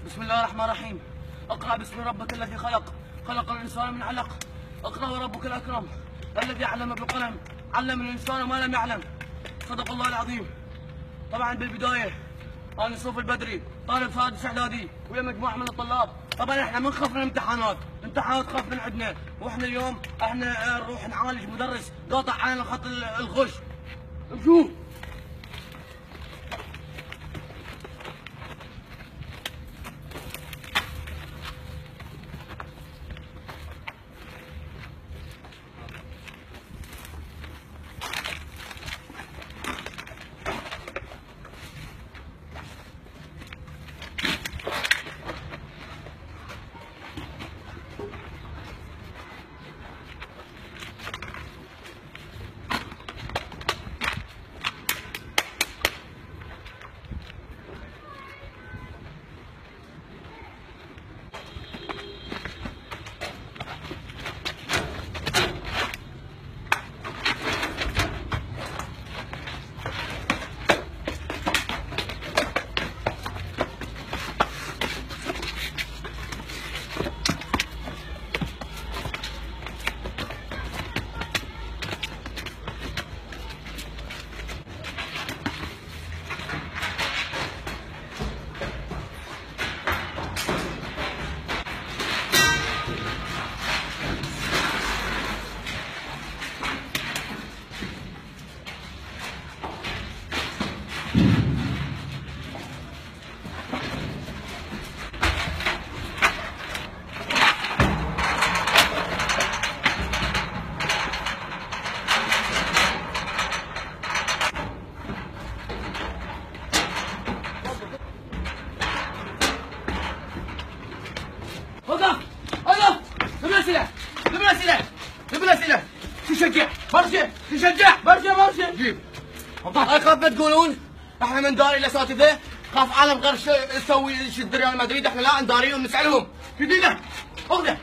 بسم الله الرحمن الرحيم. اقرأ باسم ربك الذي خلق، خلق الإنسان من علق. اقرأ وربك الأكرم الذي علم بالقلم، علم الإنسان ما لم يعلم. صدق الله العظيم. طبعا بالبداية أنا يوسف البدري طالب سادس إعدادي ويا مجموعة من الطلاب. طبعا احنا ما نخاف من الامتحانات، الامتحانات تخاف من عندنا، واحنا اليوم احنا نروح نعالج مدرس قاطع علينا خط الغش. شوف وقف وقف. جيب الأسئلة، جيب الأسئلة، جيب الأسئلة. تشجع برشة، تشجع برشة. جيب. أخاف ما تقولون احنا من داري الأساتذة، خاف عالم غير يسوي ريال مدريد، احنا لا نداريهم نسألهم. جديدة. اخذه.